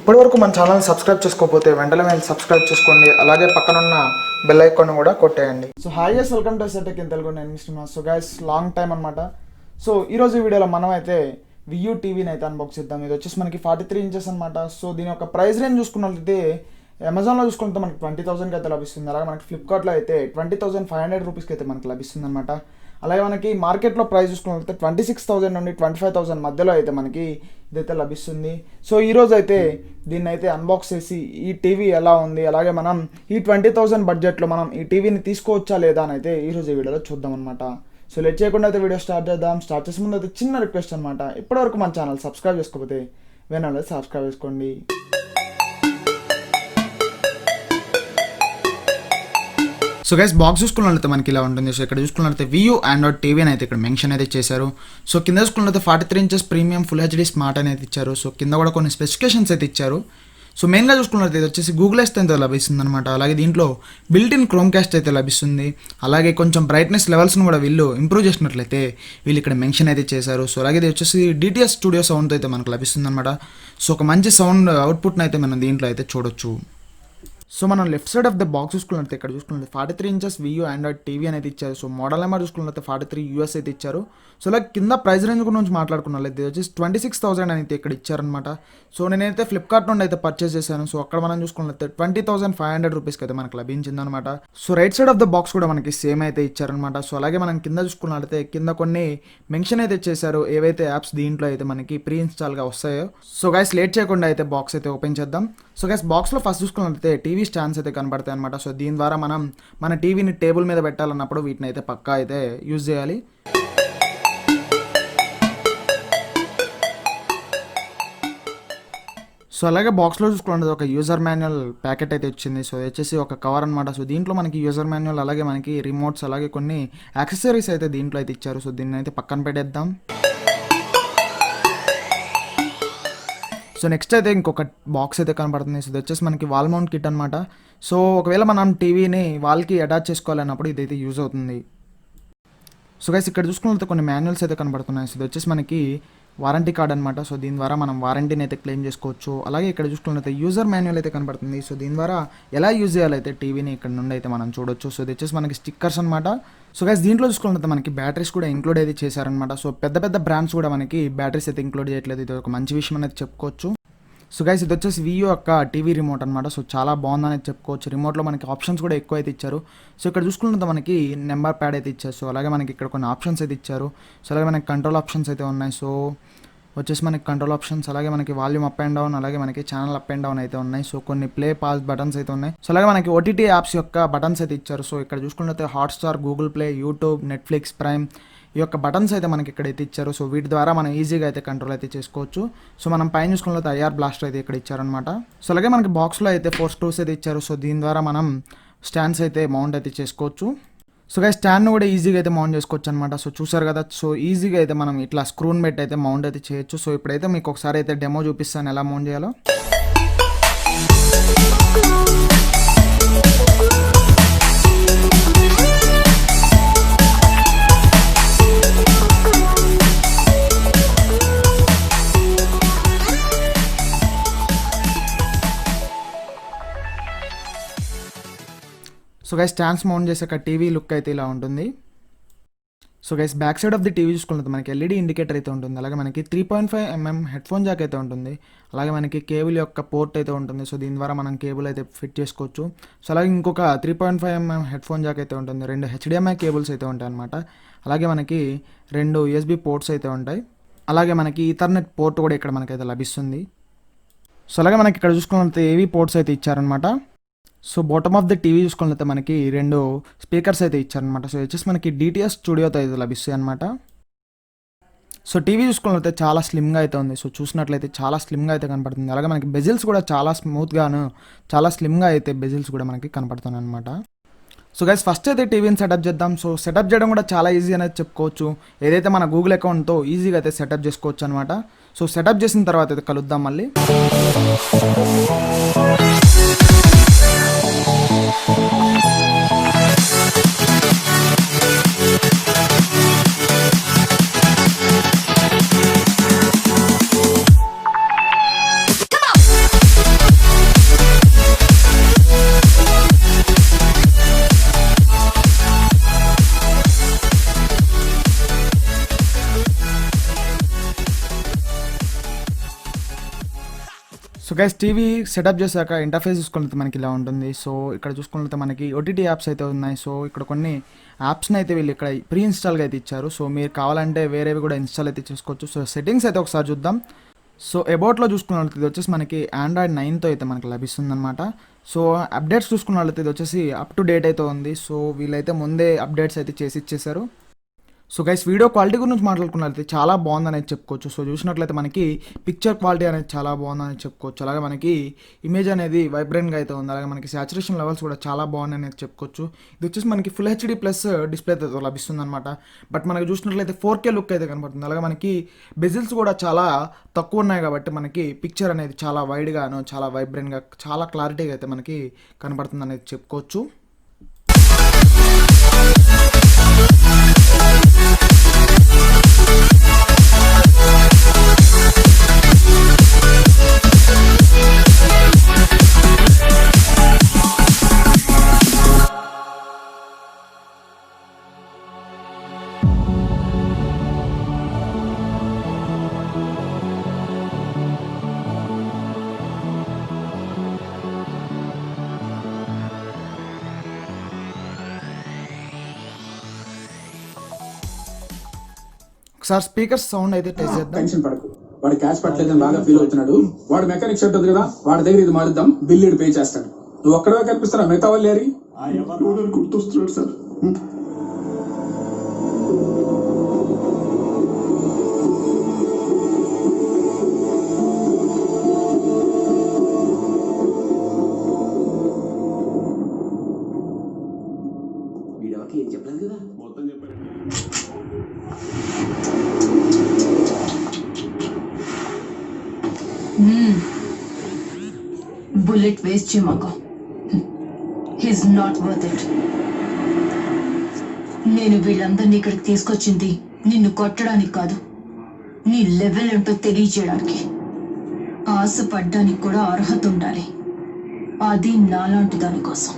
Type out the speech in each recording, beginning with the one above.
ఇప్పటివరకు మన channel subscribe చేసుకోకపోతే వెంటనే వెళ్ళి సబ్స్క్రైబ్ చేసుకోండి. అలాగే పక్కనున్న బెల్ ఐకాన్ కూడా కొట్టేయండి. So hi guys, welcome to సెటెక్ ఇన్ తెలుగు. నేను mister. So guys, long time అనమాట. సో ఈరోజు వీడియోలో మనం అయితే వియూ టీవీని అయితే అన్బాక్స్ చేద్దాం. ఇది వచ్చేసి మనకి 43 ఇంచెస్ అనమాట. సో దీని యొక్క ప్రైస్ రేంజ్ చూసుకున్నట్లయితే అమెజాన్లో చూసుకుంటే మనకి 20,000కి అయితే లభిస్తుంది. అలాగే మనకి ఫ్లిప్కార్ట్లో అయితే 20,500 రూపీస్కి అయితే మనకి లభిస్తుంది అనమాట. అలాగే మనకి మార్కెట్లో ప్రైస్ చూసుకున్నట్లయితే 26,000 నుండి 25,000 మధ్యలో అయితే మనకి ఇదైతే లభిస్తుంది. సో ఈరోజు అయితే దీన్ని అయితే అన్బాక్స్ చేసి ఈ టీవీ ఎలా ఉంది, అలాగే మనం ఈ 20,000 బడ్జెట్లో మనం ఈ టీవీని తీసుకోవచ్చా లేదా అని అయితే ఈరోజు ఈ వీడియోలో చూద్దాం అనమాట. సో లేట్ చేయకుండా అయితే వీడియో స్టార్ట్ చేద్దాం. స్టార్ట్ చేసే ముందు అయితే చిన్న రిక్వెస్ట్ అనమాట, ఇప్పటివరకు మన ఛానల్ సబ్స్క్రైబ్ చేసుకోకపోతే వెంటనే సబ్స్క్రైబ్ చేసుకోండి. సో గైస్, బాక్స్ చూసుకున్నట్లయితే మనకి ఇలా ఉంటుంది. సో ఇక్కడ చూసుకున్నట్లయితే వియూ ఆండ్రాయిడ్ టీవీ అని అయితే ఇక్కడ మెన్షన్ అయితే చేశారు. సో కింద చూసుకున్నట్లయితే 43 inches premium full HD smart అనేది ఇచ్చారు. సో కింద కూడా కొన్ని స్పెసిఫికేషన్స్ అయితే ఇచ్చారు. సో మెయిన్గా చూసుకున్నట్లయితే వచ్చేసి గూగుల్ ఎస్ట్ అయితే లభిస్తుంది అనమాట. అలాగే దీంట్లో బిల్ట్ ఇన్ క్రోమ్ కాస్ట్ అయితే లభిస్తుంది. అలాగే కొంచెం బ్రైట్నెస్ లెవెల్స్ని కూడా వీళ్ళు ఇంప్రూవ్ చేసినట్లయితే వీళ్ళు ఇక్కడ మెన్షన్ అయితే చేశారు. సో అలాగే ఇది వచ్చేసి DTS స్టూడియో సౌండ్ అయితే మనకు లభిస్తుంది అనమాట. సో ఒక మంచి సౌండ్ అవుట్పుట్ని అయితే మనం దీంట్లో అయితే చూడొచ్చు. సో మనం left side of the box చూసుకున్నట్లయితే ఇక్కడ చూసుకున్నట్లయితే 43 ఇంచెస్ వియూ ఆండ్రాయిడ్ టీవీ అనేది ఇచ్చారు. సో మోడల్ నెంబర్ చూసుకున్నట్లయితే 43 US అయితే ఇచ్చారు. సో అలా కింద ప్రైస్ రేంజ్ గురించి మాట్లాడుకున్నట్లయితే వచ్చేసి 26,000 అయితే ఇక్కడ ఇచ్చారనమాట. సో నేనైతే ఫ్లిప్కార్ట్ నుండి అయితే పర్చేస్ చేశాను. సో అక్కడ మనం చూసుకున్నట్లయితే 20,500 రూపీస్కి అయితే మనకు లభించింది అనమాట. So right side of the box కూడా మనకి సేమ్ అయితే ఇచ్చారనమాట. సో అలాగే మనం కింద చూసుకున్నట్లయితే కింద కొన్ని మెన్షన్ అయితే చేశారు, ఏవైతే యాప్స్ దీంట్లో అయితే మనకి ప్రీ ఇన్స్టాల్గా వస్తాయో. సో గైస్, లేట్ చేయకుండా అయితే బాక్స్ అయితే ఓపెన్ చేద్దాం. సో గైస్, బాక్స్లో ఫస్ట్ చూసుకున్నట్లయితే టీవీ స్టాండ్స్ అయితే కనబడతాయి అనమాట. సో దీని ద్వారా మనం మన టీవీని టేబుల్ మీద పెట్టాలన్నప్పుడు వీటిని అయితే పక్కా అయితే యూజ్ చేయాలి. సో అలాగే బాక్స్లో చూసుకున్నది ఒక యూజర్ మాన్యువల్ ప్యాకెట్ అయితే వచ్చింది. సో వచ్చేసి ఒక కవర్ అనమాట. సో దీంట్లో మనకి యూజర్ మాన్యువల్, అలాగే మనకి రిమోట్స్, అలాగే కొన్ని యాక్సెసరీస్ అయితే దీంట్లో అయితే ఇచ్చారు. సో దీన్ని అయితే పక్కన పెట్టేద్దాం. సో నెక్స్ట్ అయితే ఇంకొక బాక్స్ అయితే కనపడుతుంది. సో ఇది వచ్చేసి మనకి వాల్ మౌంట్ కిట్ అనమాట. సో ఒకవేళ మనం టీవీని వాల్కి అటాచ్ చేసుకోవాలన్నప్పుడు ఇదైతే యూజ్ అవుతుంది. సో గైస్, ఇక్కడ చూసుకున్నట్లయితే కొన్ని మాన్యువల్స్ అయితే కనపడుతున్నాయి. సో ఇది వచ్చేసి మనకి వారంటీ కార్డ్ అనమాట. సో దీని ద్వారా మనం వారంటీని అయితే క్లెయిమ్ చేసుకోవచ్చు. అలాగే ఇక్కడ చూసుకున్నట్లయితే యూజర్ మాన్యువల్ అయితే కనపడుతుంది. సో దీని ద్వారా ఎలా యూజ్ చేయాలైతే టీవీని ఇక్కడ నుండి అయితే మనం చూడొచ్చు. సో ఇది వచ్చేసి మనకి స్టిక్కర్స్ అనమాట. సో గైస్, దీంట్లో చూసుకున్నట్లయితే మనకి బ్యాటరీస్ కూడా ఇంక్లూడ్ అయితే చేశారనమాట. సో పెద్ద పెద్ద బ్రాండ్స్ కూడా మనకి బ్యాటరీస్ అయితే ఇంక్లూడ్ చేయట్లేదు. ఇది ఒక మంచి విషయం అనేది చెప్పుకోవచ్చు. సో గైస్, ఇది వచ్చేసి వియూ యొక్క టీవీ రిమోట్ అనమాట. సో చాలా బాగుందనేది చెప్పుకోవచ్చు. రిమోట్లో మనకి ఆప్షన్స్ కూడా ఎక్కువ అయితే ఇచ్చారు. సో ఇక్కడ చూసుకున్నట్టు మనకి నెంబర్ ప్యాడ్ అయితే ఇచ్చారు. సో అలాగే మనకి ఇక్కడ కొన్ని ఆప్షన్స్ అయితే ఇచ్చారు. సో అలాగే మనకి కంట్రోల్ ఆప్షన్స్ అయితే ఉన్నాయి. సో వచ్చేసి మనకి కంట్రోల్ ఆప్షన్స్, అలాగే మనకి వాల్యూమ్ అప్ అండ్ డౌన్, అలాగే మనకి ఛానల్ అప్ అండ్ డౌన్ అయితే ఉన్నాయి. సో కొన్ని ప్లే పాస్ బటన్స్ అయితే ఉన్నాయి. సో అలాగే మనకి OTT యాప్స్ యొక్క బటన్స్ అయితే ఇచ్చారు. సో ఇక్కడ చూసుకున్నట్లయితే Hotstar, Google play, YouTube, Netflix, prime ఈ యొక్క బటన్స్ అయితే మనకి ఇక్కడైతే ఇచ్చారు. సో వీటి ద్వారా మనం ఈజీగా అయితే కంట్రోల్ అయితే చేసుకోవచ్చు. సో మనం పైన చూసుకున్నట్లయితే IR బ్లాస్టర్ అయితే ఇక్కడ ఇచ్చారనమాట. సో అలాగే మనకి బాక్స్లో అయితే 4 స్క్రూస్ అయితే ఇచ్చారు. సో దీని ద్వారా మనం స్టాండ్స్ అయితే మౌంట్ అయితే చేసుకోవచ్చు. సో గైస్, స్టాండ్ను కూడా ఈజీగా అయితే మౌంట్ చేసుకోవచ్చు అనమాట. సో చూసారు కదా, సో ఈజీగా అయితే మనం ఇట్లా స్క్రూన్ పెట్టి అయితే మౌంట్ అయితే చేయొచ్చు. సో ఇప్పుడైతే మీకు ఒకసారి అయితే డెమో చూపిస్తాను ఎలా మౌంట్ చేయాలో. సో గైస్, స్టాండ్స్ మౌంట్ చేసాక టీవీ లుక్ అయితే ఇలా ఉంటుంది. So guys, back side of the TV చూసుకున్నది మనకి LED ఇండికేటర్ అయితే ఉంటుంది. అలాగే మనకి 3.5 mm హెడ్ఫోన్ జాక్ అయితే ఉంటుంది. అలాగే మనకి కేబుల్ యొక్క పోర్ట్ అయితే ఉంటుంది. సో దీని ద్వారా మనం కేబుల్ అయితే ఫిట్ చేసుకోవచ్చు. సో అలాగే ఇంకొక 3.5 mm హెడ్ఫోన్ జాక్ అయితే ఉంటుంది. 2 HDMI కేబుల్స్ అయితే ఉంటాయి అనమాట. అలాగే మనకి 2 USB పోర్ట్స్ అయితే ఉంటాయి. అలాగే మనకి ఈథర్నెట్ పోర్ట్ కూడా ఇక్కడ మనకైతే లభిస్తుంది. సో అలాగే మనకి ఇక్కడ చూసుకున్నట్లయితే AV పోర్ట్స్ అయితే ఇచ్చారనమాట. So bottom of the TV చూసుకున్నట్లయితే మనకి 2 స్పీకర్స్ అయితే ఇచ్చారనమాట. సో వచ్చేసి మనకి DTS స్టూడియోతో అయితే లభిస్తాయి అనమాట. సో టీవీ చూసుకున్నట్లయితే చాలా స్లిమ్గా అయితే ఉంది. సో చూసినట్లయితే చాలా స్లిమ్గా అయితే కనపడుతుంది. అలాగే మనకి బెజిల్స్ కూడా చాలా స్మూత్గాను, చాలా స్లిమ్గా అయితే బెజిల్స్ కూడా మనకి కనపడుతున్నాయి అనమాట. సో గైస్, ఫస్ట్ అయితే టీవీని సెటప్ చేద్దాం. సో సెటప్ చేయడం కూడా చాలా ఈజీ అనేది చెప్పుకోవచ్చు. ఏదైతే మన గూగుల్ అకౌంట్తో ఈజీగా అయితే సెటప్ చేసుకోవచ్చు అనమాట. సో సెటప్ చేసిన తర్వాత అయితే కలుద్దాం మళ్ళీ. గైస్ టీవీ సెటప్ చేశాక ఇంటర్ఫేస్ చూసుకుంటే మనకి ఇలా ఉంటుంది. సో ఇక్కడ చూసుకుంటే మనకి ఓటీటీ యాప్స్ అయితే ఉన్నాయి. సో ఇక్కడ కొన్ని యాప్స్ని అయితే వీళ్ళు ఇక్కడ ప్రీ ఇన్స్టాల్గా అయితే ఇచ్చారు. సో మీరు కావాలంటే వేరేవి కూడా ఇన్స్టాల్ అయితే చేసుకోవచ్చు. సో సెట్టింగ్స్ అయితే ఒకసారి చూద్దాం. సో అబౌట్లో చూసుకున్నట్లయితే ఇది వచ్చేసి మనకి ఆండ్రాయిడ్ 9తో అయితే మనకి లభిస్తుంది అనమాట. సో అప్డేట్స్ చూసుకున్నట్లయితే ఇది వచ్చేసి అప్ టు డేట్ అయితే ఉంది. సో వీళ్ళైతే ముందే అప్డేట్స్ అయితే చేసి ఇచ్చేసారు. సో గైస్ వీడియో క్వాలిటీ గురించి మాట్లాడుకున్నట్లయితే చాలా బాగుందనేది చెప్పుకోవచ్చు. సో చూసినట్లయితే మనకి పిక్చర్ క్వాలిటీ అనేది చాలా బాగుందని చెప్పుకోవచ్చు. అలాగే మనకి ఇమేజ్ అనేది వైబ్రెంట్గా అయితే ఉంది. అలాగే మనకి సాచురేషన్ లెవెల్స్ కూడా చాలా బాగున్నాయని చెప్పుకోవచ్చు. ఇది వచ్చేసి మనకి ఫుల్ హెచ్డీ ప్లస్ డిస్ప్లే అయితే లభిస్తుంది అనమాట. బట్ మనకి చూసినట్లయితే 4K లుక్ అయితే కనపడుతుంది. అలాగే మనకి బెజిల్స్ కూడా చాలా తక్కువ ఉన్నాయి కాబట్టి మనకి పిక్చర్ అనేది చాలా వైడ్గాను చాలా వైబ్రెంట్గా చాలా క్లారిటీగా అయితే మనకి కనపడుతుంది అనేది చెప్పుకోవచ్చు. ఒకసారి స్పీకర్ సౌండ్ అయితే టెస్ట్ చేద్దాం. టెన్షన్ పడకు, వాడు క్యాష్ పట్టలేదని బాగా ఫీల్ అవుతున్నాడు. వాడు మెకానిక్ షర్ట్ ఉంది కదా, వాడి దగ్గర ఇది మారుద్దాం, బిల్లు పే చేస్తాడు. నువ్వు ఒక్కడే కనిపిస్తారా? మిగతా వాళ్ళు లేరి గుర్తొస్తున్నాడు సార్. వీడవకి ఏం చెప్పలేదు కదా, మొత్తం చెప్పారు. బుల్లెట్ వేస్ట్ చేయమాక. He's not worth it. నేను వీళ్ళందరినీ ఇక్కడికి తీసుకొచ్చింది నిన్ను కొట్టడానికి కాదు, నీ లెవెల్ ఏంటో తెలియజేయడానికి. ఆశపడ్డానికి కూడా అర్హత ఉండాలి, అది నాలాంటి దానికోసం.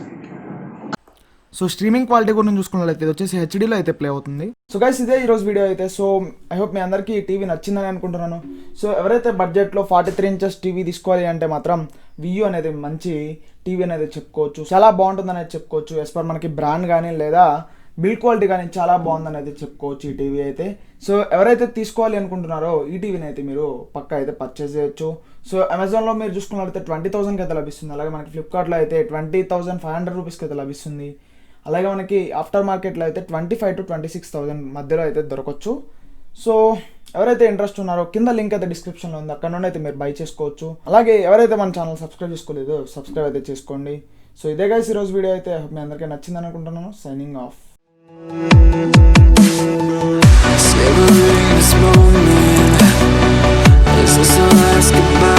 సో స్ట్రీమింగ్ క్వాలిటీ గురించి చూసుకున్నట్లయితే ఇది వచ్చేసి హెచ్డీలో అయితే ప్లే అవుతుంది. సో గైస్ ఇదే ఈరోజు వీడియో అయితే. సో ఐ హోప్ మీ అందరికీ ఈ టీవీ నచ్చిందని అనుకుంటున్నాను. సో ఎవరైతే బడ్జెట్లో 43 ఇంచెస్ టీవీ తీసుకోవాలి అంటే మాత్రం వియూ అనేది మంచి టీవీ అనేది చెప్పుకోవచ్చు. చాలా బాగుంటుంది అనేది చెప్పుకోవచ్చు. ఎస్ పర్ మనకి బ్రాండ్ కానీ లేదా బిల్డ్ క్వాలిటీ కానీ చాలా బాగుందని అయితే చెప్పుకోవచ్చు ఈ టీవీ అయితే. సో ఎవరైతే తీసుకోవాలి అనుకుంటున్నారో ఈ టీవీని అయితే మీరు పక్కా అయితే పర్చేస్ చేయొచ్చు. సో అమెజాన్లో మీరు చూసుకున్నట్లయితే 20,000కి అయితే లభిస్తుంది. అలాగే మనకి ఫ్లిప్కార్ట్లో అయితే 20,500 రూపీస్కి అయితే లభిస్తుంది. అలాగే మనకి ఆఫ్టర్ మార్కెట్లో అయితే 25,000 to 26,000 మధ్యలో అయితే దొరకవచ్చు. సో ఎవరైతే ఇంట్రెస్ట్ ఉన్నారో కింద లింక్ అయితే డిస్క్రిప్షన్లో ఉంది, అక్కడ నుండి అయితే మీరు బై చేసుకోవచ్చు. అలాగే ఎవరైతే మన ఛానల్ సబ్స్క్రైబ్ చేసుకోలేదో సబ్స్క్రైబ్ అయితే చేసుకోండి. సో ఇదే గైస్ ఈరోజు వీడియో అయితే మీ అందరికీ నచ్చిందని అనుకుంటున్నాను. Signing off. Savoring this moment. Is this our last goodbye?